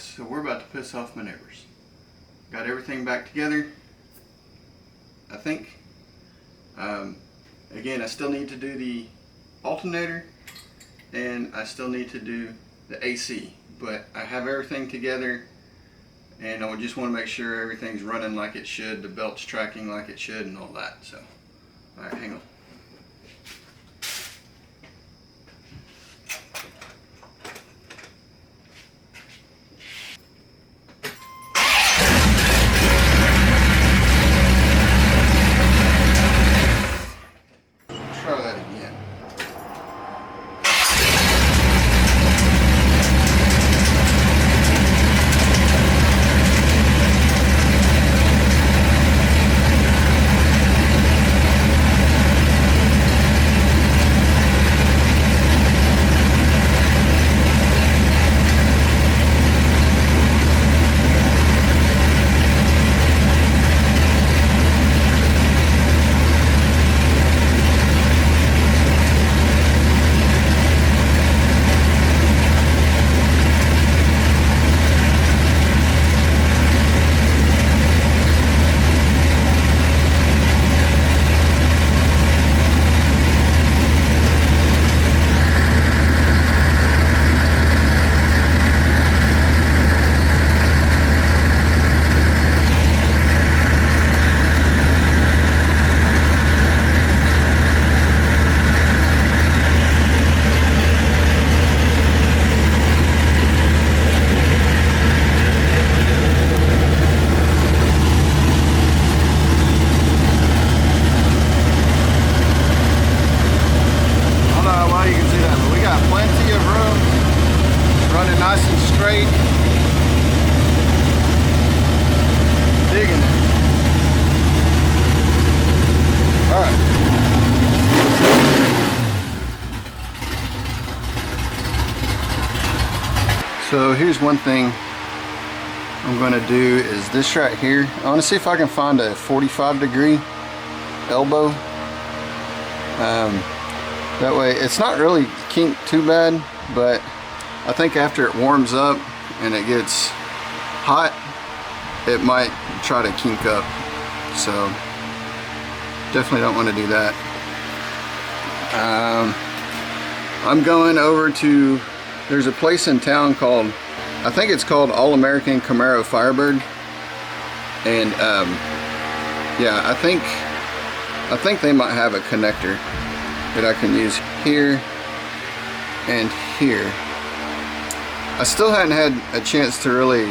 So we're about to piss off my neighbors. Got everything back together, I think. Again, I still need to do the alternator and I still need to do the AC, but I have everything together and I just want to make sure everything's running like it should, the belt's tracking like it should and all that. So, alright, hang on. Try that again. So here's one thing I'm going to do is this right here. I want to see if I can find a 45-degree elbow. That way it's not really kinked too bad, but I think after it warms up and it gets hot, it might try to kink up. So definitely don't want to do that. I'm going over to, there's a place in town called, I think it's called All American Camaro Firebird, and yeah, I think they might have a connector that I can use here and here. I still hadn't had a chance to really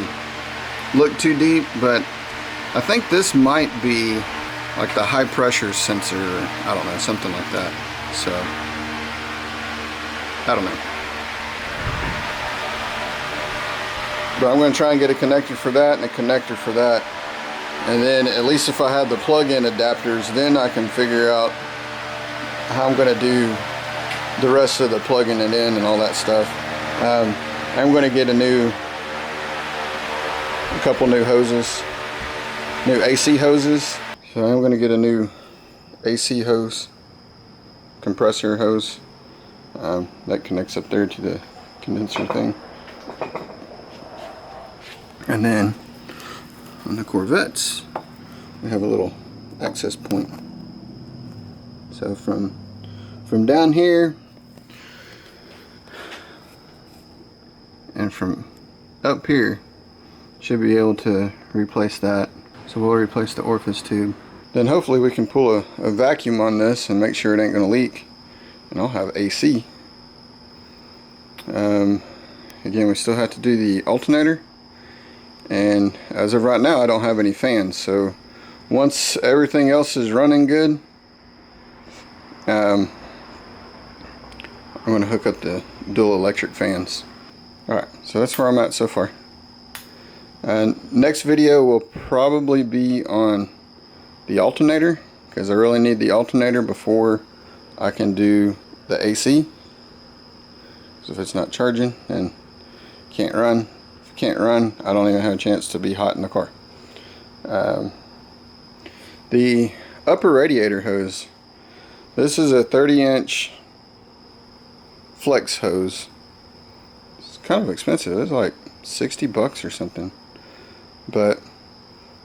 look too deep, but I think this might be like the high pressure sensor, or I don't know, something like that. So I don't know. But I'm going to try and get a connector for that and a connector for that. And then at least if I have the plug-in adapters, then I can figure out how I'm going to do the rest of the plugging it in and all that stuff. I'm going to get a couple new hoses, new AC hoses. So I'm going to get a new AC hose, compressor hose, that connects up there to the condenser thing. And then on the Corvettes, we have a little access point. So from down here and from up here, should be able to replace that. So we'll replace the orifice tube. Then hopefully we can pull a vacuum on this and make sure it ain't gonna leak, and I'll have AC. Again, we still have to do the alternator, and as of right now I don't have any fans, so once everything else is running good, I'm going to hook up the dual electric fans. Alright, so that's where I'm at so far. Next video will probably be on the alternator, because I really need the alternator before I can do the AC. So if it's not charging, then can't run. If it can't run, I don't even have a chance to be hot in the car. The upper radiator hose, this is a 30-inch flex hose. It's kind of expensive. It's like 60 bucks or something. But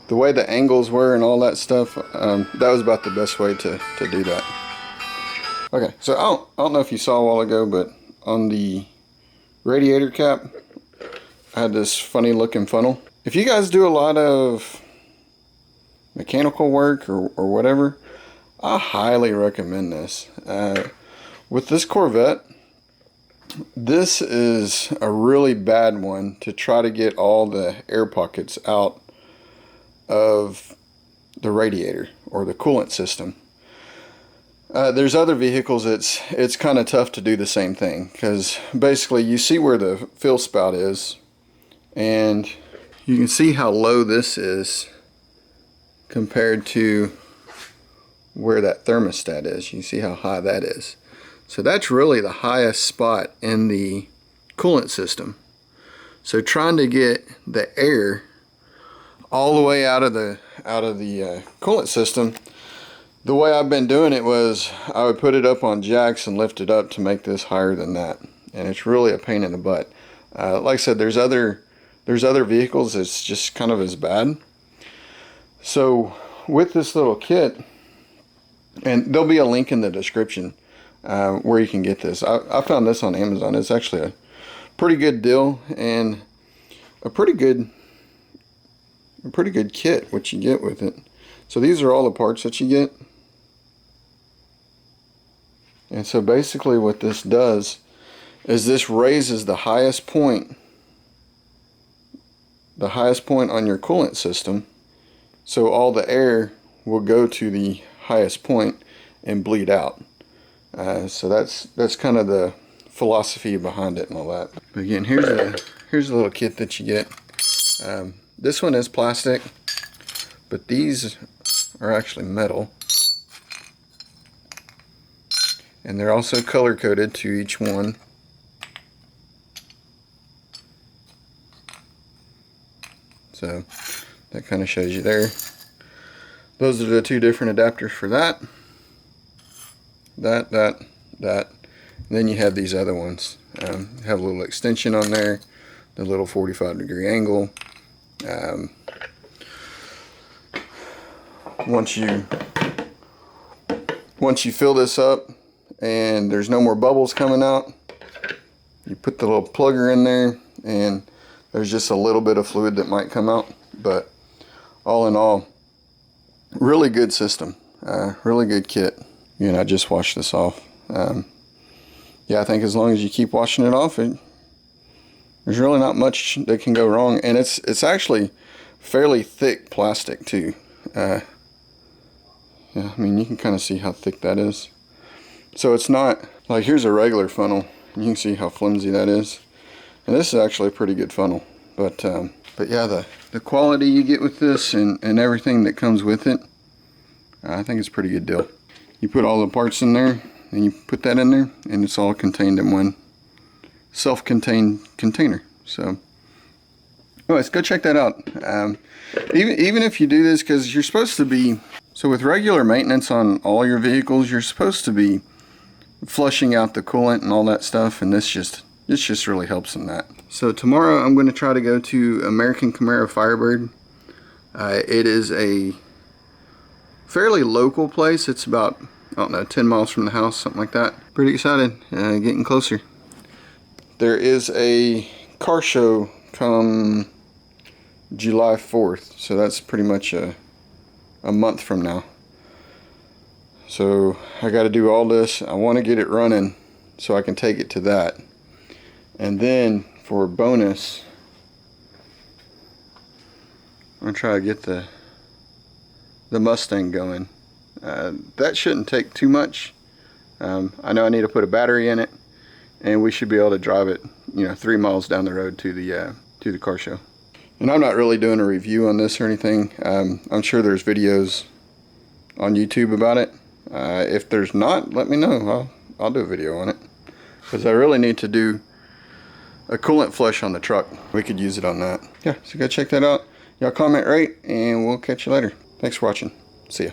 the way the angles were and all that stuff, that was about the best way to do that. Okay, so I don't know if you saw a while ago, but on the radiator cap, I had this funny looking funnel. If you guys do a lot of mechanical work or whatever, I highly recommend this. With this Corvette, this is a really bad one to try to get all the air pockets out of the radiator or the coolant system. There's other vehicles it's kind of tough to do the same thing, because basically you see where the fill spout is, and you can see how low this is compared to where that thermostat is. You see how high that is. So that's really the highest spot in the coolant system. So trying to get the air all the way out of the coolant system, the way I've been doing it was I would put it up on jacks and lift it up to make this higher than that, and it's really a pain in the butt. Like I said, there's other vehicles that's just kind of as bad. So with this little kit, and there'll be a link in the description where you can get this. I found this on Amazon. It's actually a pretty good deal and a pretty good kit what you get with it. So these are all the parts that you get. And so basically what this does is this raises the highest point on your coolant system, so all the air will go to the highest point and bleed out. So that's kind of the philosophy behind it and all that. But again, here's a little kit that you get. This one is plastic, but these are actually metal, and they're also color coded to each one. So that kind of shows you there. Those are the two different adapters for that. And then you have these other ones. Have a little extension on there, the little 45-degree angle. Once you fill this up and there's no more bubbles coming out, you put the little plugger in there, and there's just a little bit of fluid that might come out. But all in all, really good system, really good kit. And I just washed this off. Yeah, I think as long as you keep washing it off, there's really not much that can go wrong. And it's actually fairly thick plastic too. Yeah, I mean, you can kind of see how thick that is. So it's not like, here's a regular funnel, and you can see how flimsy that is. And this is actually a pretty good funnel. But yeah, the quality you get with this and everything that comes with it, I think it's a pretty good deal. You put all the parts in there, and you put that in there, and it's all contained in one self-contained container. So anyways, go check that out. Even if you do this, because you're supposed to be, so with regular maintenance on all your vehicles, you're supposed to be flushing out the coolant and all that stuff, and this just really helps in that. So tomorrow I'm going to try to go to American Camaro Firebird. It is a fairly local place. It's about, I don't know, 10 miles from the house, something like that. Pretty excited, getting closer. There is a car show come July 4th, so that's pretty much a month from now. So I got to do all this. I want to get it running so I can take it to that. And then for a bonus, I'm going to try to get the Mustang going. That shouldn't take too much. I know I need to put a battery in it, and we should be able to drive it, 3 miles down the road to the car show. And I'm not really doing a review on this or anything. I'm sure there's videos on YouTube about it. If there's not, let me know. I'll do a video on it, because I really need to do a coolant flush on the truck. We could use it on that. Yeah, so go check that out. Y'all comment, rate, and we'll catch you later. Thanks for watching. See ya.